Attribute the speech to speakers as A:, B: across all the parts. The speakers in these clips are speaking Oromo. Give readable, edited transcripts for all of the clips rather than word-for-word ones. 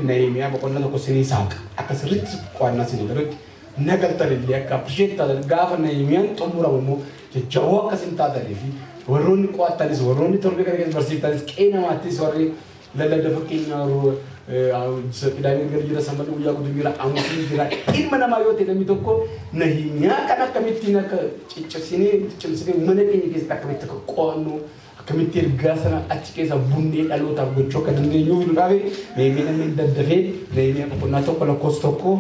A: Nehemiyaa boqonnaa tokko sinii saaqa akka sirriitti qo'annaa sinii godhutti nagaltan illee akka appreciate taatan gaafa Nehemiyaan xumuramu immoo jajjaboo akka sin taatanii fi warroonni qo'attanis warroonni torbee kana keessa barsiiftanis qeenamaattis warri lallabda fakkeenyaa Daawit gara jira Sanbata guyyaa guutuu jira Amoosiin jira ilma namaa yoo ta'e namni tokko Nehemiyaa kan akkamittiin akka ciccimsinee mana keenya keessatti akkamitti akka qo'annu akkamitti ergaa sana achi keessa bunnee dhalootaaf gochuu akka dandeenyu hidhuudhaafi Nehemiyaan inni daddafee Nehemiyaa boqonnaa tokko lakkoofsa tokko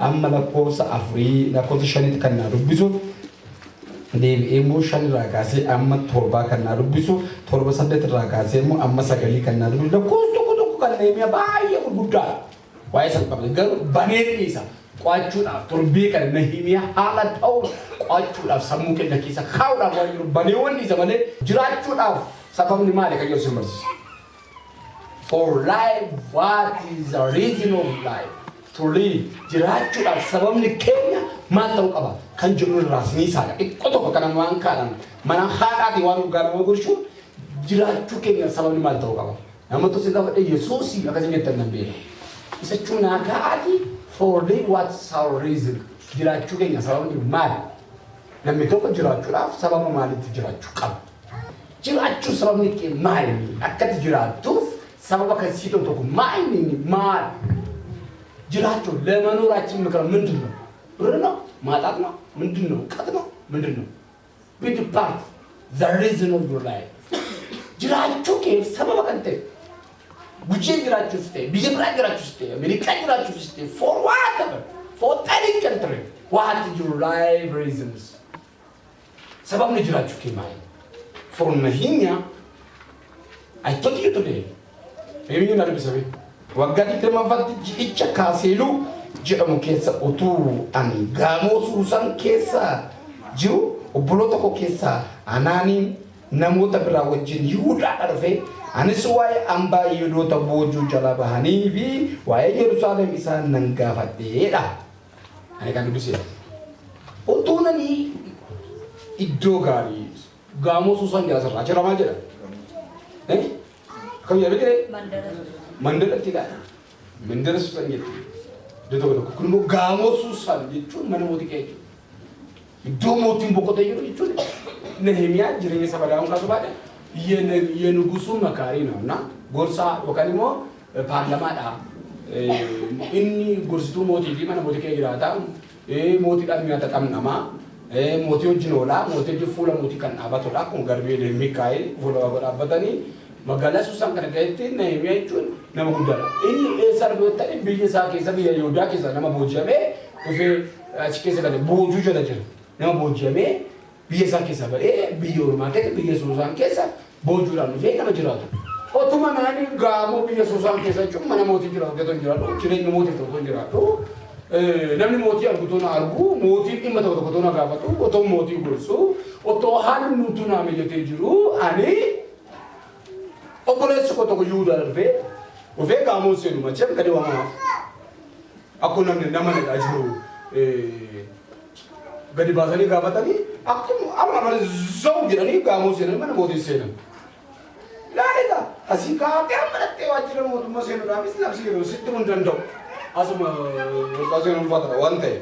A: amma lakkoofsa afurii lakkoofsa shanitti kan naa dubbisu deebi'ee immoo shanirraa kaasee amma torbaa kan naa dubbisu torba saddeetirraa kaasee immoo amma sagalii kan naa dubbisu lakkoofsa tokko kan Nehemiyaa baay'ee gurguddaa waa'ee salphamee garuu banee dhiisa qo'achuudhaaf torbee kana Nehemiyaa haala ta'uun qo'achuudhaaf sammuu keenya keessa kaa'uudhaaf waan jiru banee waan dhiisa malee jiraachuudhaaf sababni maali kan jedhu simbarsiisa. For life, what is the reason of life? To live. Jiraachuudhaaf sababni keenya maal ta'uu qaba kan jedhu irraa siniisaadha. Xiqqoo tokko kana waan kaadhan mana haadhaatiin waan dhugaa nama gochuu jiraachuu keenya sababni maal ta'uu qaba. Nama tokko gaafa Yesuusii akkasiin jettan nan beeka. Isa cunaa gaa'aati for live what's our reason. Jiraachuu keenya sababni maali? Namni tokko jiraachuudhaaf sababa maalitti jiraachuu qaba? Jiraachuu sababni kee maali? Akkati jiraattuuf sababa kan sii tokko maali? Jiraachuu ለመኖራችን ምክንያት ምንድን ነው? ብር ነው? ማጣት ነው? ምንድን ነው? እውቀት ነው? ምንድን ነው? Big part the reason of your life. Jiraachuu kee sababa kan ta'e Gucci jiraachuu fite, biyya biraa jiraachuu fite, Ameerikaa jiraachuu fite, for whatever, for any country, what is your life reasons? Sababni jiraachuu kee maali? For Nehemiyaa, I told you today, maybe na dubbisame. Waggaa 20ffaatti ji'icha Kaaseeluu jedhamu keessa utuu ani gaamoo Suusaan keessa jiru obboloota koo keessaa Anaaniin namoota biraa wajjin Yihuudaadhaa dhufee anis waa'ee hambaa Yihuudoota boojuu jala bahanii fi waa'ee Yerusaalem isaan nan gaafadheedha. Ani kan dubbisee. Utuu nani iddoo gaarii gaamoo Suusaan jala sirraa jira maal jedha? Kam yaabee jedhee? Mandalatti dha. Mandala Suusaan jetti. Iddoo tokko kun immoo gaamoo Suusaan jechuun mana mootii keenya. Iddoo mootiin boqotee jiru jechuun Nehemiyaa jireenya saba daawwan kaasuu baadhe የንጉሱ መካሪ ነውና ጎርሳ ወካሊሞ ፓርላማዳ inni gorsituu mootii fi mana mootii kee jiraata mootiidhaan mi'a taqamnama mootii wajjin oolaa mootii wajjin fuula mootii kan dhaabatudha akkuma garbee Mikaa'el fuula dhaabbatanii magaalaa Suusaan kana keessatti Nehemiyaa jechuun nama guddaadha. Inni eessa argamu biyya isaa keessa biyya Yihuudaa keessa nama booji'amee dhufee achi keessa galee boojuu jala jira. Nama booji'amee biyya isaa keessa ba'ee biyya ormaa keessa biyya Suusaan keessa boojuudhaan dhufee nama jiraatu. Otuma naani gaamoo biyya Suusaan keessa jechuun mana mootii jiraatu keessa jiraatu jireenya mootii tokko jiraatu. Namni mootii arguutu na argu mootiin dhimma tokko na gaafatu otoo mootii gorsu otoo haalli nuti na miyyatee jiru ani obboleessi koo tokko Yihuudaa dhufee gaamoo seenu macheef gadi waamaaf. Akkuma namni nama nidhaa jiru gadi baasanii gaafatanii akkuma amma zau jedhanii gaamoo seenan mana mootii seenan. Laaliidha asii kaatee amma dhattee waajjira mootummaa seenuudhaafis labsi yeroo sitti mun danda'u asuma walqaa seenuu ulfaatadha waan ta'eef.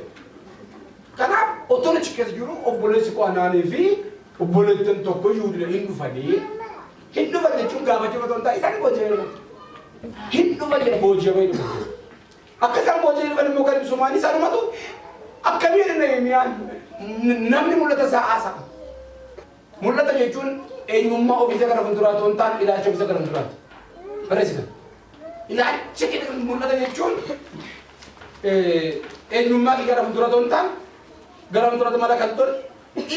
A: Kanaaf otoo achi keessa jiru obboleessi koo Anaanii fi obboleettiin tokko Yihuudaa hin dhufan jechuun gaafachuu otoo hin taane isaan booji'anii hin dhufan jedha booji'amee dhufu. Akka isaan booji'anii dhufan immoo kan ibsumaan isaanumatu akkamiin Nehemiyaan namni mul'ata isaa haasaka. Mul'ata jechuun eenyummaa ofiisa gara fuulduraatti waan ta'an ilaalcha ofiisa gara fuulduraatti. Bareesina. Ilaalcha keessa mul'ata jechuun eenyummaa gara fuulduraatti waan ta'an gara fuulduraatti mala kan tole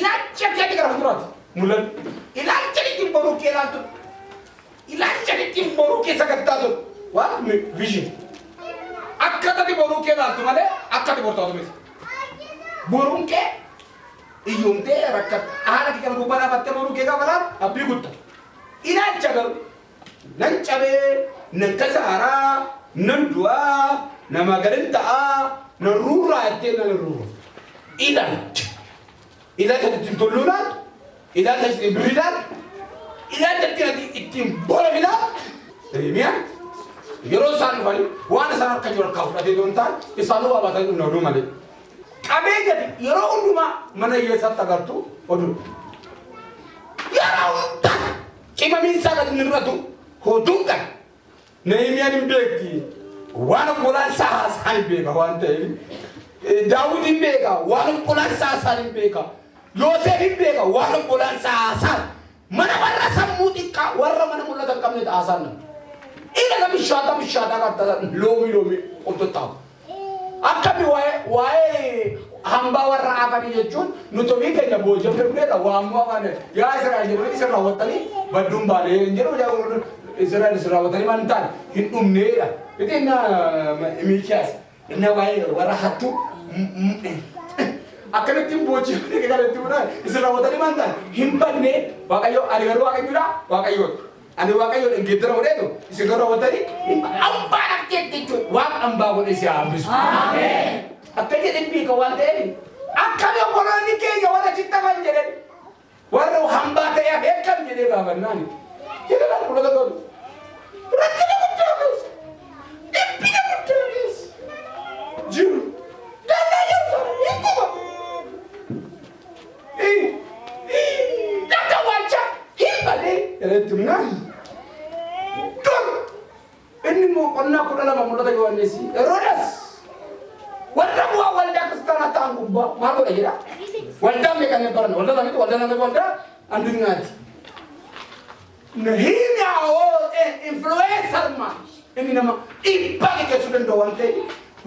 A: ilaalcha keessa gara fuulduraatti mul'atu. Ilaalcha ittiin boruu kee ilaaltu. Ilaalcha ittiin boruu keessa gattaatu. Waan vision. Akkatti boruu kee ilaaltu malee akkatti bortaatu miti. Boruun kee iyyumtee rakkat haala kee kan gubbaa dhaabattee boruu kee gaafalaat abbii gutta. Ilaalcha garuu nan cabee nan kasaaraa nan du'aa nama gadin ta'aa nan ruuraa jettee nan ruura. Ilaalcha ittiin tolluudhaan ilaalcha ittiin biriidhaan ilaalcha ittiin bora fidaa Nehemiyaan yeroo isaan dhufanii waan isaan harka jiru harkaa fudhatee doontaan isaan waabatan dhumna oduu malee. Qabeenya yeroo hundumaa mana hiyyeessaatti agartu oduu. Yeroo hundaa qimamiinsaa gadi nirratu hoduun qaba. Nehemiyaan hin beekti waan obbolaan isaa haasaan hin beeka waan ta'eef. Daawit hin beeka waan obbolaan isaa haasaan hin beeka. Yoosef hin beeka waan obbolaan isaa haasaan. Mana warra sammuu xiqqaa warra mana mul'ata hin qabne haasaan nama. Ila ka bishaata katta loomi qulxuxxaawu. Akkami waa'ee hambaa warra afanii jechuun nuti ofii keenya boojjamne dhufneedha waamuu afaan yaa Israa'el jedhanii isin raawwattanii badduun baanee hin jedhu Israa'el isin raawwattanii maal hin taane hin dhumneedha. Iti inna Miikiyaas inna waa'ee warra hattuu akkamittiin boojjamne kanatti mudaan isin raawwattanii maal hin taane hin badne Waaqayyo ani garuu Waaqayyoodha Waaqayyoodha. Ani Waaqayyo dhaggeettara godheetu isin garuu raawwattanii hambaa dhaqteetti jechuudha waan hambaa godhe si hambisu. Ameen. Akka jedhin biika waan ta'eef akkami obboloonni keenya warra cittaman jedhan warra hambaa ta'eef akkam jedhee gaafannaan jedhan mul'ata godhu rakkina guddaa keessa dhiphina guddaa keessa jiru dallaa jiru sana hinkuma dhabda waalchaa hin balee jedhetti humnaan dur inni immoo qonnaa 12 mul'ata gawanneessi Heroodis warra bu'aa waldaa kiristaanaa ta'an gubbaa maal godha jedha waldaa meeqan baran waldaa namatti waldaa namatti waldaa addunyaati. Nehemiyaa influencer man inni nama dhiibbaa geggeessuu danda'u waan ta'eef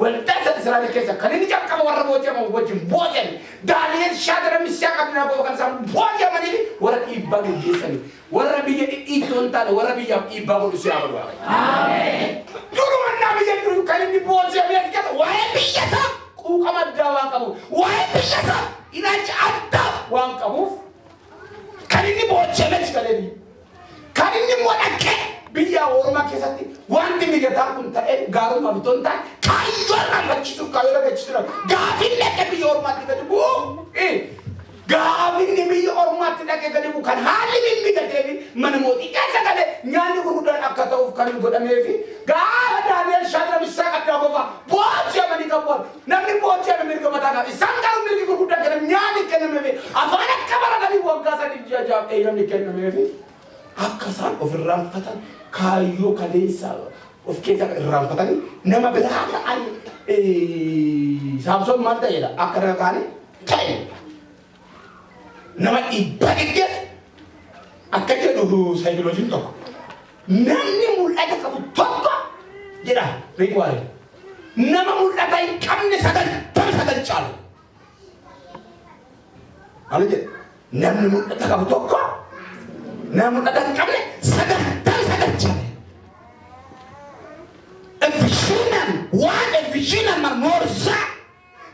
A: waldaa Israa'el keessa kan inni jalqaba warra booji'aman wajjin booji'an Daani'el Shaadira Mishaaq Abdanaagoo kan isaan booji'amanii warra dhiibbaa geggeessanii warra biyya dhidhiittoo hin taane warra biyyaaf dhiibbaa godhu si haa godhu. Ameen. Durumannaa biyya jiru kan inni booji'amee as waa'ee biyya isaa quuqama addaa waan qabuuf waa'ee biyya isaa ilaalcha addaa waan qabuuf kan inni booji'amee galee kan inni immoo dhaqee biyya Oromaa keessatti wanti mijataa kun ta'e gaarummaa bitoo hin taane kaayyoo irraanfachiisuuf kaayyoo dhagachiisuudhaaf gaafiin dhaqee biyya Oromaatti gadi bu'u. Gaafiin biyya Oromaatti dhaqee gadi bu'u kan haalli mimmigatee fi mana mootii keessa galee nyaanni gurguddaan akka ta'uuf kan godhamee fi gaafa Daani'el Shaadira Mishaaq Abdanaagoo booji'amanii qabuun namni booji'ame mirga mataa qaba. Isaan garuu mirgi gurguddaan kennan nyaanni kennamee fi afaan akka baratanii waggaa 3 eeyyamni kennamee fi akka isaan of irraanfatan kaayyoo kaleessaa of keessa irraanfatanii nama biraa ta'an Saamsoon maal ta'edha akka rakaane ta'e nama dhiibbaa geggeesse akka jedhu saayikiloojiin tokko namni mul'ata qabu tokko jedha Riikwaare nama mul'ata hin qabne 9 caalu maal jedhe namni mul'ata qabu tokko nama mul'ata hin qabne 9 caalu. A visioner man more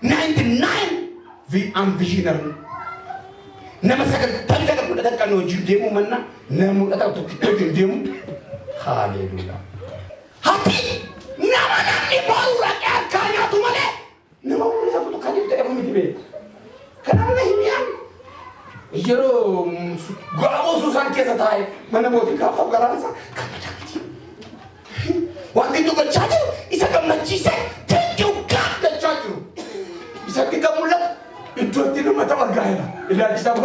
A: 99 visioner nama sagal mul'ata kan hojii deemu manna nama mul'ata tokko hojii deemu haleluya. Hati nama namni boru rakkee harkaa nyaatu malee nama mul'ata tokko kan hin ta'e miti bee kanaaf Nehemiyaan yeroo gamoo Suusaan keessa taa'e mana mootii gaafa garaansa kan madaamti wanti nu gochaa jiru isa gammachiise teenyuu gaafachaa jiru isatti kan mul'atu iddootti nama ta'u argaa'eera ilaalchisaa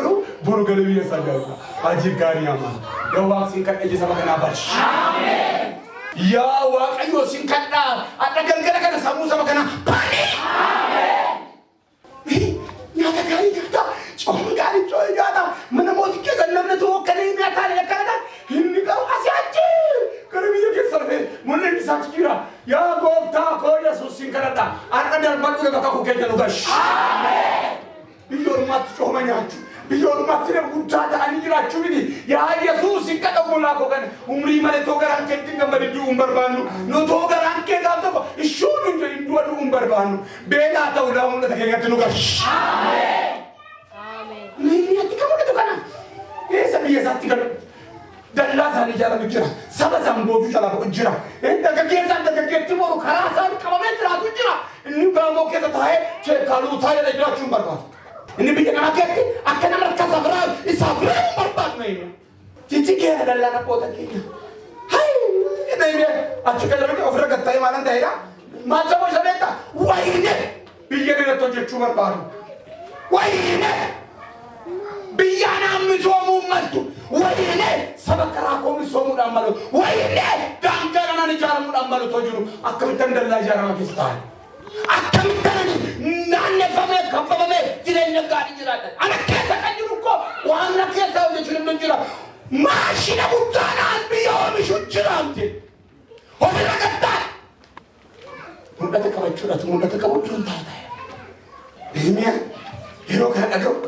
A: boru galee biyya isaa gaafata hajii gaarii hamaa yaa waaqsiin kan ejji saba kanaa barshi. Yaa Waaqayyo sin kadhaa adda galgala kana sammuu saba kanaa baane. Nyaata gaarii nyaata cooma gaarii nyaata mana mootii keessa namni tokko kan hin nyaataane akkana inni garuu asii achi gara biyya keessa dhufee mul'inni isaa jira yaa gooftaa koo Yesuus sin kadhadha har'a darbadhu lafa kakuu keenya nu gashi. Biyya Ormaatti cooma nyaachuu biyya Ormaatti nama guddaa ta'anii jiraachuu miti yaa Yesuus sin kadhamu laakoo kana umrii malee too garaan keetti gammade du'uu hin barbaannu nu too garaan kee gaaf tokko ishuun hin du'a du'uu hin barbaannu beelaa ta'uu laa mul'ata keenyatti nu gashi. Nehemiyaatti kan mul'atu kana keessa biyya isaatti galu dallaa isaanii ijaaratu jira saba isaan boojuu jalaa jira dargaggeetti boru karaa isaan qabamee jiraatu jira inni gaamoo keessa taa'ee kaaluu taa'ee jiraachuu hin barbaadu. Ini biyya kana keetti akka nama rakkata biraa isaaf biraan barbaadu Nehemiyaa. Jijji keessa dallaa namoota keenya. نيميا أشوف كلامك أفرق التاي مالن تايرا ما تسمع شلتا وينه بيجي نتوجه شو مربارو وينه بيانا مسومو مالتو وينه سبك راكم مسومو دامالو وينه دانجانا نجارمو دامالو توجرو أكمل تندلا جارما كيستان أكمل تندلا نانه فمه كفمه جرين نقاري جراتا أنا كيسا كنجروكو وأنا كيسا وجرين نجرا ماشينا بوتانا بيوم شو جرامتي هو لقطة مدة كبيرة مدة كبيرة تاني إني هيرو كان أدرك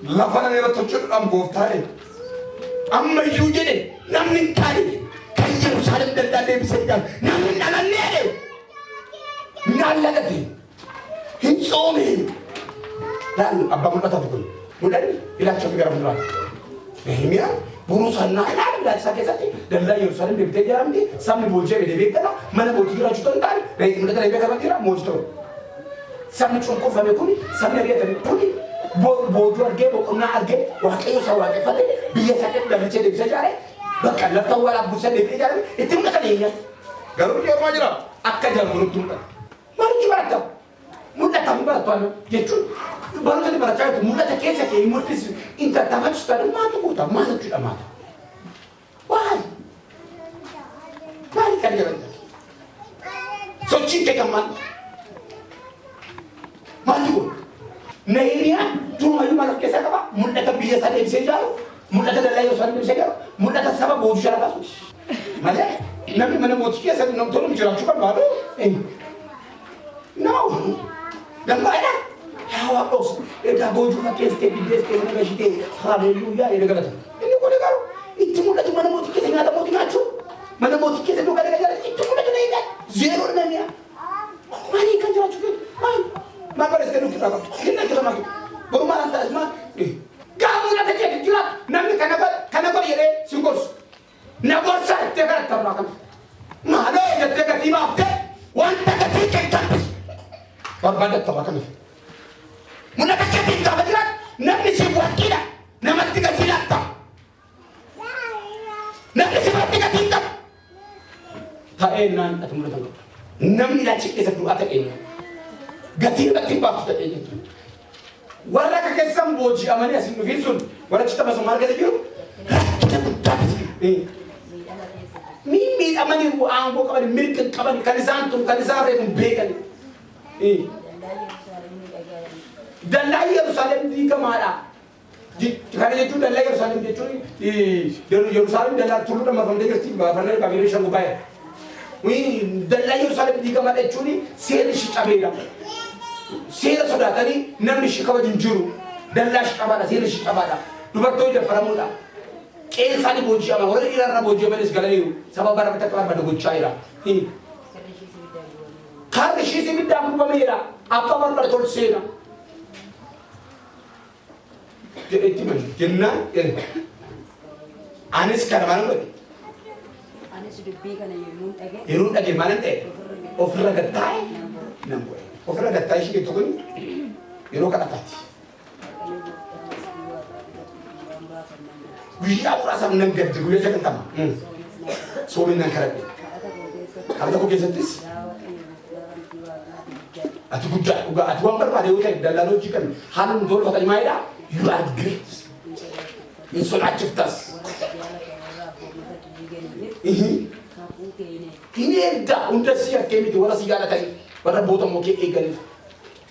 A: لا فانا نرى تجر أم غوفتاري أم يوجد نامن كاري كي يرسالم دلالة بسيطان نامن نالنيري نالنيري هنسومي لا أبا مدة تقول مدة إلا تشوفي كرام الله إني burusan nalar dah sakit sakit dan lah Yerusalem di betul jalan ni sambil boleh jadi betul lah mana boleh kira jutaan tadi baik mereka lebih kata kira mojto sambil cungkup sambil kuni sambil dia tadi kuni bodoh arge bokna arge waktu sawa ke fadil biasa sakit dan macam bisa jadi bahkan lah tahu lah bukan di betul jalan itu mereka ni ya garuk dia apa aja akka jalan menurut mereka mari kita tahu mudah tahu tuan jadi baru tadi pada cakap tu mudah tak kisah ke imut itu inta tahu sudah mata buta mata tidak mata why mari kan jalan so cinta kaman maju nairia cuma itu malah kisah apa mudah tak biasa dia bisa jalan mudah tak lagi usah bisa jalan mudah tak sabab bodoh jalan kasus mana nabi mana bodoh kisah tu nak tolong jalan cukup baru no dan mana hawa bos eda boju fakeste bideske na gashite haleluya eda galata ini ko degaro itu muda tu mana moti kese ngata moti ngachu mana moti kese do gala gala itu muda tu nai zero na nia mari kan jara chuke mai maka reske do kita kinna kita maki baru malan ta asma kamu na take kira namni kana ko yere singos na borsa te gara ta makam mahalo eda te ka tima afte wanta ka tike kan barbadat ta makam muna kaki kita bergerak, nabi sebuah kita, nama tiga silata, nabi sebuah tiga tingkat, tak enak atau mula tanggup, nabi lacik kisah dua tak enak, gatir bak tak enak, warna kekesam boji amani asin visun, warna kita masuk marga tu, kita buat mimi amani buang bukan amani milik kawan kalisantum kalisare membekan, dan lah Yerusalem di kemana? Karena itu dan lah Yerusalem itu Yerusalem dan lah turun nama family kerti, family kami risau bayar. Wih, dan lah Yerusalem di kemana itu ni sel shikabera, sel sudah tadi nama shikawa jinjuru, dan lah shikabara sel shikabara. Dua tu itu faramuda. Sani boji ama, orang Iran boji ama ni segala itu. Sebab barang kita keluar pada gocaira. Karena sisi bidang pemira, apa orang bertol sena. Jadi mana? Jenna, Anis karena mana? Anis sudah bikin irun lagi mana teh? Offer gatai, nampak. Offer gatai sih itu kan, irun kata tadi. Bisa aku rasa menengah tu, gue cakap tam. So menang kerap. Kalau aku kesentis, atu kuda, atu angker pada utai dalam logika. Hanum dulu kata Imaida. You are great. You so actiftas. Ini dah untuk siapa kami tu orang siapa tadi, orang botol mungkin egal.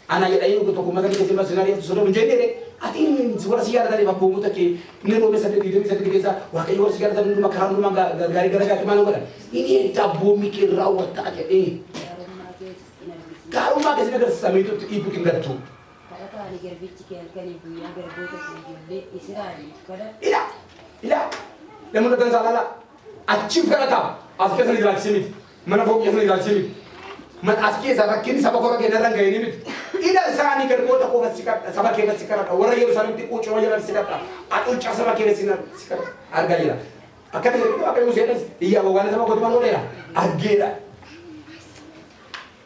A: Anak yang ayu kita kumada kita sembah senario tu sudah menjadi deh. Ati ini orang siapa tadi bapak muda ki, ini rumah satu di desa, wah kayu orang siapa tadi rumah kerana rumah gara-gara ke mana mana. Ini dah bumi ki rawat tak ada. Kalau rumah kita sebenarnya sama itu ibu tinggal tu. Ila, lemu datang salah. Achieve kerana askes ni jalan simit, mana fokus ni jalan simit. Man askes ada kini sabak orang kena orang gaya ni. Ila sahani kerja tak kau bersikap, sabak kena bersikap. Orang Yerusalem ti ucap aja bersikap. Atul cak sabak kena bersikap. Harga ila. Akan itu apa yang musim ni? Iya, bawa sama kau tu mana boleh lah. Harga.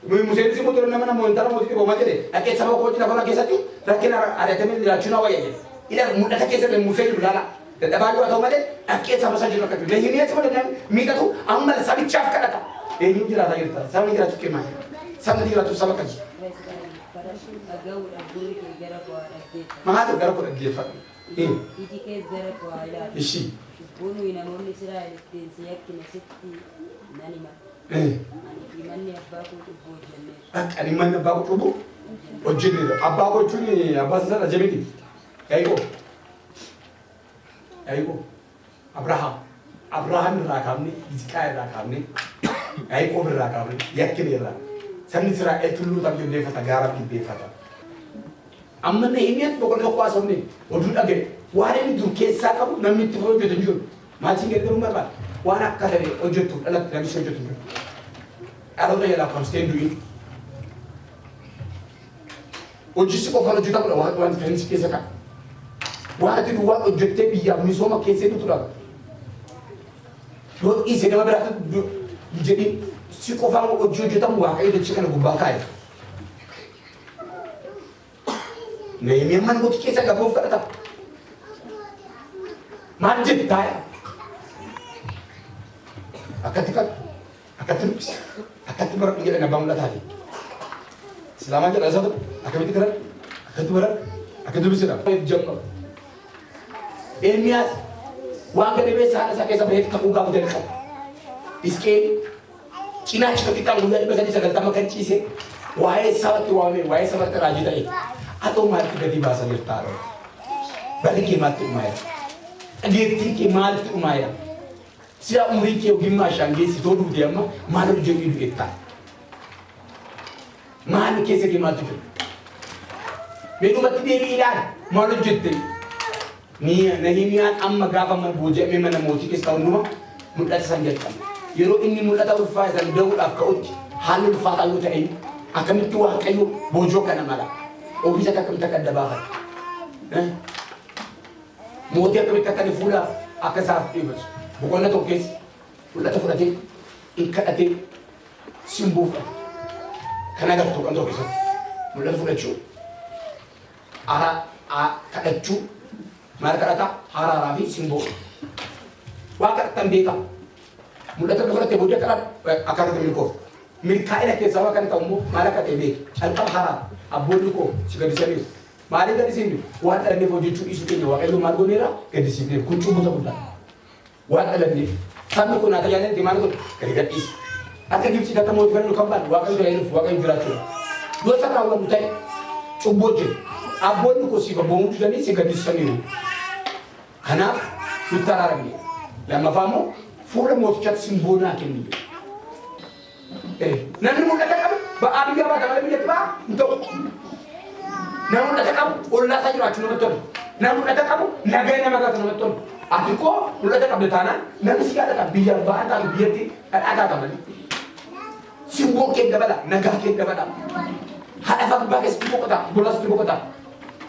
A: Musim si motor nama nama antara motor bawa macam ni. Akan sama kau tu nak nak kisah tu, rakyat ada temen di racun awak je. Ila muda tak kisah dengan musim tu lala. dadhabaa ta'u malee dhaqqee saba isaa jiru akka jiru. Leenjii as malee miidhatu amma sabichaaf kadhata. Eenyuun jiraata jirta? Sabni jiraatu qeemaa. Sabni jiraatu saba kan jiru. Maal gara kudha dhaggeeffatu?
B: Iji kees gara kudha ilaala.
A: Ishii.
B: Bunni namoonni Israa'el ittiin si yakkine sitti nan hima. Manni abbaa koo cubbuu hojjenneera.
A: Akka manni abbaa koo cubbuu hojjenneera. Abbaa koo jechuun abbaa isaa Ajamiti. Yaaqoob. Yaaqoob. Abrahaam irraa kaafne, Yisiqaa irraa kaafne, Yaaqoob irraa kaafne, yakkine irraa. Sabni Israa'el tulluutaan jilbeeffata, gaara jilbeeffata. Amma Nehemiyaan boqonnaa tokko haasofne oduu dhagaye. Waan inni dur keessaa qabu namni itti hojjetu hin jiru. Maatiin gargaaruu barbaada. Waan akka ta'e hojjetu dhalatti namni hojjetu hin jiru. Dhaloota jalaa kamstee hin du'in. Hojii qofaan hojjetamudha waan fedhiinsi keessa qabu. Waan ati duwwaa hojjettee biyyaaf misooma keessee nutu dhabu. Yoo dhiisee nama biraatti jedhii si qofaan hojii hojjetamu waaqayyo dachee kana gubbaa kaa'e. Nehemiyaan mana mootii keessa gabuuf kadhata. Maal jettaa? Akkatti kan akkatti dubbisa. Akkatti bara jedhan abbaa mul'ataati. Islaamaa jedha isa tokko akkamitti garan akkatti bara akkatti dubbisudha. Jamma. Ermiyaas waan gadi beessa haadha isaa keessa baheef ta'uu gaafa jalqabu. Iskeen cinaachi kaqitaan guyyaa 390 kan ciise waa'ee sabatti waamee waa'ee sabatti raajii ta'e. Atau mati gadi bahasa bertaruh, balik mati umaya, dia tinggi mati umaya. Siapa umri kau gimana sangge si todo dia mah malu jadi itu kita, malu kese gimana tu? Menu mati dia bilang malu jadi, ni Nehemiyaan amma gafa man boja memang nak moti kes tahun rumah, muda sanjat kan. Yero ini muda tahu faizan daud akau halul fatal tu ini, akan itu akayu bojo kan amala. Ofisa kakak ada bahan, moti kakak kata fulla akasaf ibas, bukan itu kes, fulla tu fulla tu, ikat ati simbol, karena ada tu kan tu kes, fulla tu fulla cu, kata cu, mereka kata rafi simbol, waktu tambika, fulla tu fulla tu bodoh kan akar tu milikov, milkai nak kes sama kan tamu, mereka kata ini, alkam haram. Abboonni koo si gadi sanii maaliif gadi seenyu waan dhalanneef hojjechuu dhiisuu keenya waaqayyo maal gooneera gadi siifneef kun cubbuta guddaa waan dhalanneef sabni kun haa tajaajilan maal godhu gadi gadhiisi akka Gibxii akka mootii fannoo kan baanu waaqayyo tajaajiluuf waaqayyo jiraachuudha yoo isa raawwannu ta'e cubbuu hojjetu abboonni koo siif abboomuu didanii si gadi saniiru kanaaf nutti araaramne lammaffaa immoo fuula mootichaatti simboonaa kennu namni mul'ata qabu ba'aa biyya baata malee biyyatti ba'a hin ta'u. Namni mul'ata qabu ollaasaa jiraachuu namatti tolu. Namni mul'ata qabu nagaa nama gaafatu namatti tolu. Ati koo mul'ata qabdu taanaan namni si yaada qabu biyya ba'aa taatu biyyatti dhadhaa taataman. Simboon kee dabala nagaa kee dabala. Haadha fakkii keessatti boqota bolasatti boqota.